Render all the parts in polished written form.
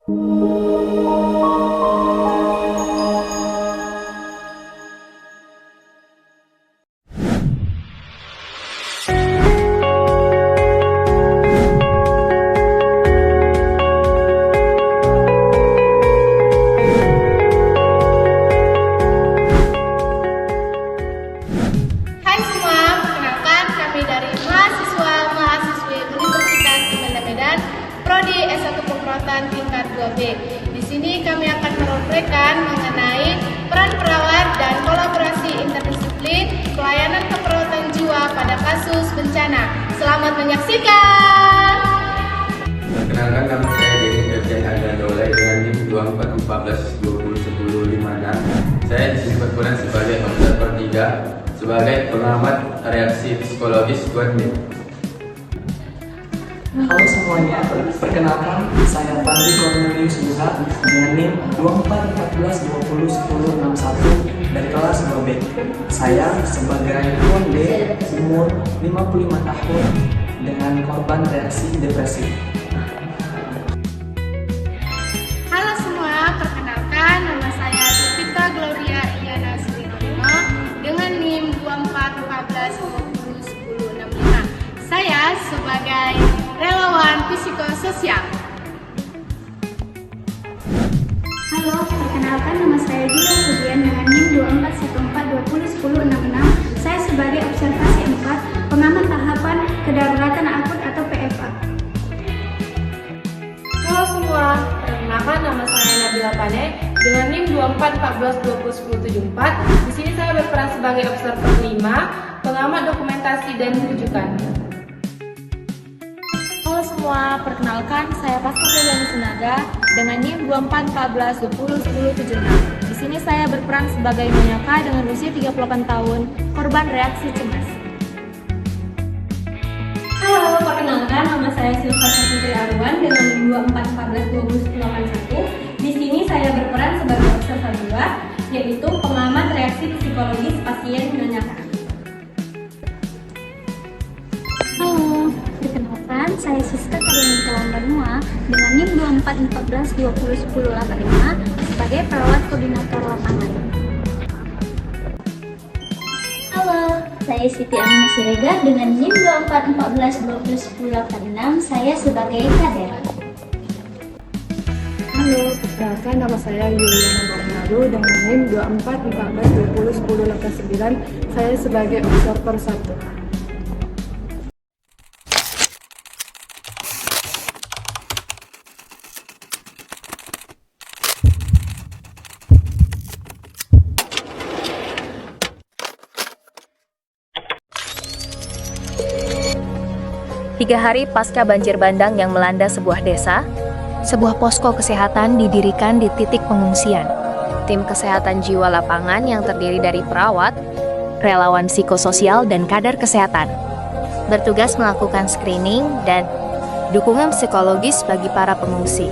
Prodi S1 Peperawatan tingkat 2B. Di sini kami akan merefleksikan mengenai peran perawat dan kolaborasi interdisiplin pelayanan keperawatan jiwa pada kasus bencana. Selamat menyaksikan. Perkenalkan, nama saya Denny Ferdian Agandolai dengan NIM 2414201056. Saya di sini berperan sebagai observer 3 sebagai pengamat reaksi psikologis 1B. Halo semuanya, perkenalkan saya Fadli Cornelius Buha dengan NIM 2414201061 dari kelas 2B. Saya sebagai Tuan B, umur 55 tahun dengan korban reaksi depresi. Halo semua, perkenalkan nama saya Devita Gloria Iyana Srinono dengan NIM 2414201065. Saya sebagai relawan psikososial. Halo, perkenalkan nama saya Gita Sudian dengan NIM 2414201066. Saya sebagai observasi 4, pengamat tahapan kedaruratan akut atau PFA. Halo semua, perkenalkan nama saya Nabila Pane dengan NIM 2414201074. Di sini saya berperan sebagai observer 5, pengamat dokumentasi dan rujukan. Halo semua, perkenalkan saya Pasca Pradana Sinaga dengan NIM 2414201076. Di sini saya berperan sebagai Nyonya dengan usia 38 tahun, korban reaksi cemas. Halo, perkenalkan nama saya Silvana Putri Arwan dengan NIM 2414201081. Di sini saya berperan sebagai observer 2, yaitu pengamat reaksi psikologis pasien Nyonya. Halo, perkenalkan saya Siska Karyanika Lambanua dengan NIM 2414201085 sebagai perawat koordinator lapangan. Halo, saya Siti Aminah Siregar dengan NIM 2414201086. Saya sebagai kader. Halo, perkenalkan nama saya Yuliana Bernardo dengan NIM 2414201089. Saya sebagai observer 1. Tiga hari pasca banjir bandang yang melanda sebuah desa, sebuah posko kesehatan didirikan di titik pengungsian. Tim kesehatan jiwa lapangan yang terdiri dari perawat, relawan psikososial, dan kader kesehatan bertugas melakukan screening dan dukungan psikologis bagi para pengungsi.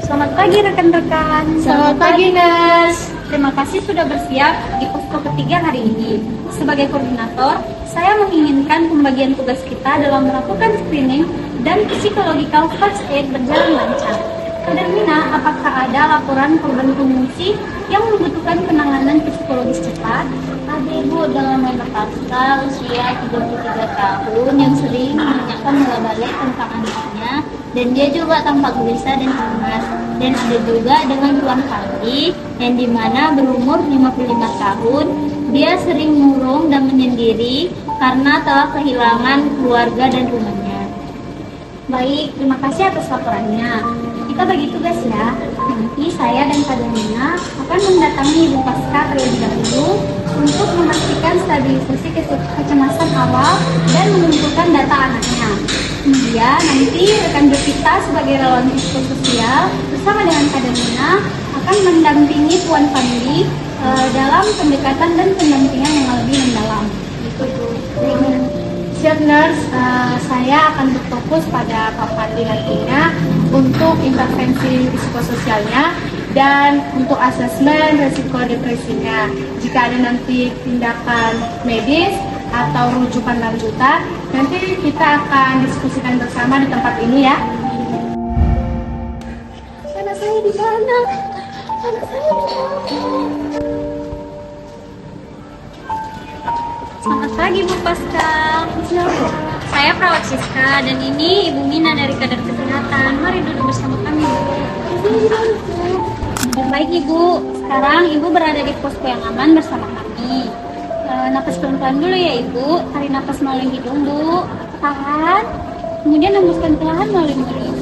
Selamat pagi rekan-rekan. Selamat pagi, Nas. Terima kasih sudah bersiap di posko ketiga hari ini. Sebagai koordinator, saya menginginkan pembagian tugas kita dalam melakukan screening dan psychological first aid berjalan lancar. Kader Mina, apakah ada laporan korban pengungsi yang membutuhkan penanganan psikologis cepat? Ada ibu dengan anak pasca usia 33 tahun yang sering menanyakan bola-balik tentang anaknya, dan dia juga tampak gelisah dan cemas. Dan ada juga dengan Tuan Fadli yang dimana berumur 55 tahun, dia sering murung dan menyendiri karena telah kehilangan keluarga dan rumahnya. Baik, terima kasih atas laporannya. Kita bagi tugas ya. Nanti saya dan Kak Danina akan mendatangi Ibu Pasca terlebih dahulu untuk memastikan stabilisasi kecemasan awal dan mengumpulkan data anaknya. Kemudian nanti rekan kita sebagai relawan psikososial bersama dengan Kak Danina akan mendampingi Tuan Fadli dalam pendekatan dan pendampingan yang lebih mendalam. Siap Nurse, saya akan berfokus pada Pak Fadli nantinya untuk intervensi psikososialnya. dan untuk asesmen risiko depresinya. Jika ada nanti tindakan medis atau rujukan lanjutan, nanti kita akan diskusikan bersama di tempat ini ya. Anak saya di mana? Anak saya di mana? Selamat pagi Bu Pasca. Saya perawat Siska dan ini Ibu Mina dari Kader Kesehatan. Mari duduk bersama kami, Bu. Baik Ibu, sekarang Ibu berada di posko yang aman bersama kami. Napas pelan-pelan dulu ya Ibu. Tarik napas melalui hidung Bu. Tahan. Kemudian hembuskan perlahan melalui mulut.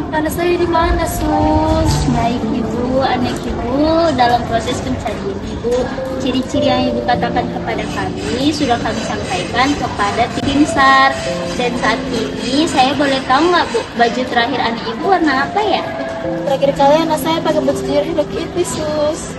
Anak saya di mana, Sus? Baik Ibu, anak Ibu dalam proses pencarian Ibu. Ciri-ciri yang Ibu katakan kepada kami sudah kami sampaikan kepada tim SAR. Dan saat ini saya boleh tahu nggak Bu, baju terakhir anak Ibu warna apa ya? Terakhir kali anak saya pakai baju jeruk itu, Sus.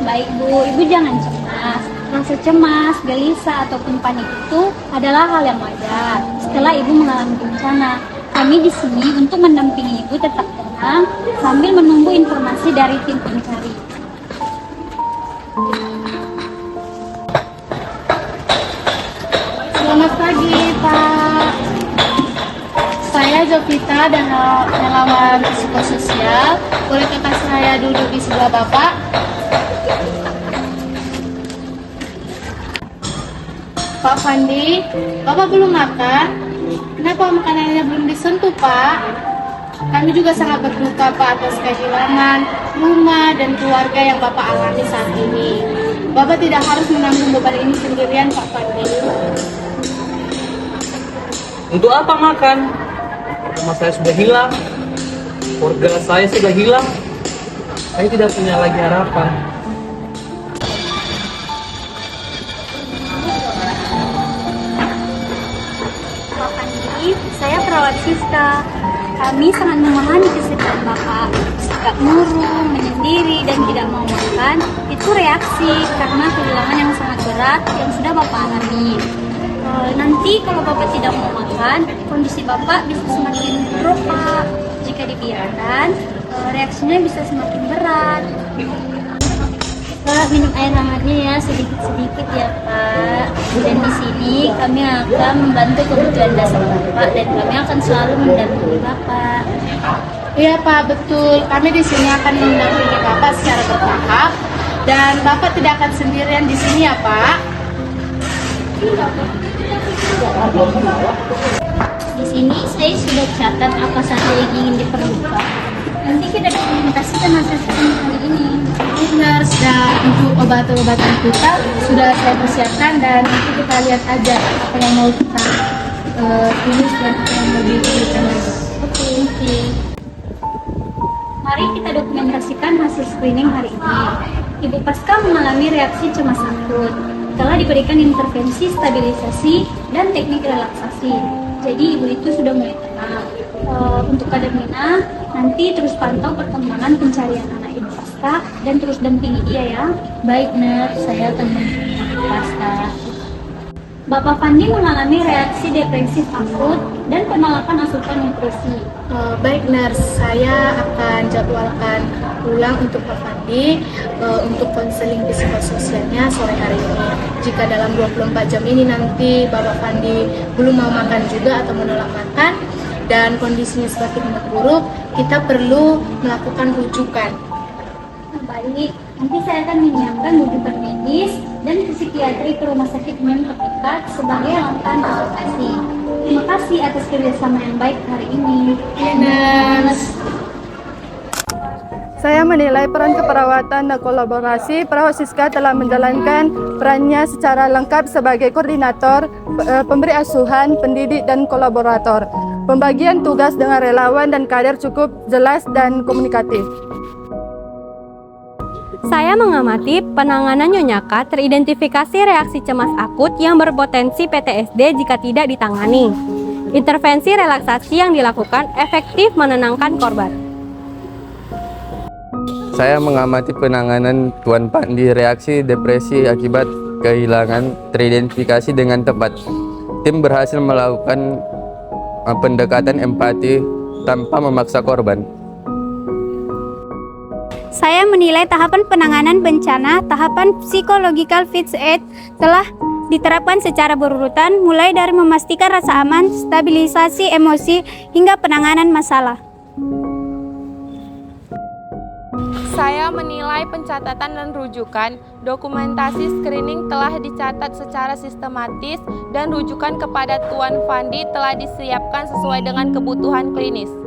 Baik Bu, Ibu jangan cemas. Rasa cemas, gelisah, ataupun panik itu adalah hal yang wajar setelah Ibu mengalami bencana. Kami di sini untuk mendampingi Ibu tetap tenang sambil menunggu informasi dari tim pencari. Selamat pagi Pak. Saya Jovita dan relawan psikososial. Boleh kakak saya duduk di sebelah Bapak? Pak Fandi, Bapak belum makan? Kenapa makanannya belum disentuh, Pak? Kami juga sangat berduka, Pak, atas kehilangan rumah dan keluarga yang Bapak alami saat ini. Bapak tidak harus menanggung beban ini sendirian, Pak Fandi. Untuk apa makan? Rumah saya sudah hilang, keluarga saya sudah hilang. Saya tidak punya lagi harapan. Saya perawat Siska. Kami sangat memahami kesedihan Bapak. Sikap murung, menyendiri, dan tidak mau makan itu reaksi karena kehilangan yang sangat berat yang sudah Bapak alami. Nanti kalau Bapak tidak mau makan, kondisi Bapak bisa semakin buruk, Pak. Jika dibiarkan, reaksinya bisa semakin berat. Pak, minum air hangatnya ya, sedikit-sedikit ya Pak. Dan di sini kami akan membantu kebutuhan dasar Bapak dan kami akan selalu mendampingi Bapak. Iya Pak, betul. Kami di sini akan mendampingi Bapak secara bertahap dan Bapak tidak akan sendirian di sini ya Pak. Di sini saya sudah catat apa saja yang ingin diperlukan. Nanti kita dokumentasikan hasil kali ini. Nurse dan untuk obat-obatan kita sudah saya persiapkan dan nanti kita lihat aja apa yang mau kita tulis dan apa yang mau diberikan. Oke. Mari kita dokumentasikan hasil screening hari ini. Ibu Pasca mengalami reaksi cemas akut. Telah diberikan intervensi stabilisasi dan teknik relaksasi. Jadi ibu itu sudah mulai tenang. Untuk Kader Mina, nanti terus pantau perkembangan pencarian anak Ibu Pasca dan terus dampingi dia ya. Baik Nurse, saya akan mendampingi Pasca. Bapak Fandi mengalami reaksi depresif akut dan penolakan asupan nutrisi. Baik Nurse, saya akan jadwalkan ulang untuk Pak Fandi untuk konseling psikososialnya sore hari ini. Jika dalam 24 jam ini nanti Bapak Fandi belum mau makan juga atau menolak makan dan kondisinya semakin memburuk, kita perlu melakukan rujukan. Baik, nanti saya akan menyiapkan rujukan medis dan psikiatri ke rumah sakit umum terdekat sebagai langkah antisipasi. Terima kasih atas kerjasama yang baik hari ini. Nurse. Saya menilai peran keperawatan dan kolaborasi perawat Siska telah menjalankan perannya secara lengkap sebagai koordinator, pemberi asuhan, pendidik, dan kolaborator. Pembagian tugas dengan relawan dan kader cukup jelas dan komunikatif. Saya mengamati penanganan Nyonya K teridentifikasi reaksi cemas akut yang berpotensi PTSD jika tidak ditangani. Intervensi relaksasi yang dilakukan efektif menenangkan korban. Saya mengamati penanganan Tuan Pandi reaksi depresi akibat kehilangan teridentifikasi dengan tepat. Tim berhasil melakukan pendekatan empati tanpa memaksa korban. Saya menilai tahapan penanganan bencana, tahapan psychological first aid telah diterapkan secara berurutan, mulai dari memastikan rasa aman, stabilisasi emosi, hingga penanganan masalah. Saya menilai pencatatan dan rujukan, dokumentasi screening telah dicatat secara sistematis dan rujukan kepada Tuan Fandi telah disiapkan sesuai dengan kebutuhan klinis.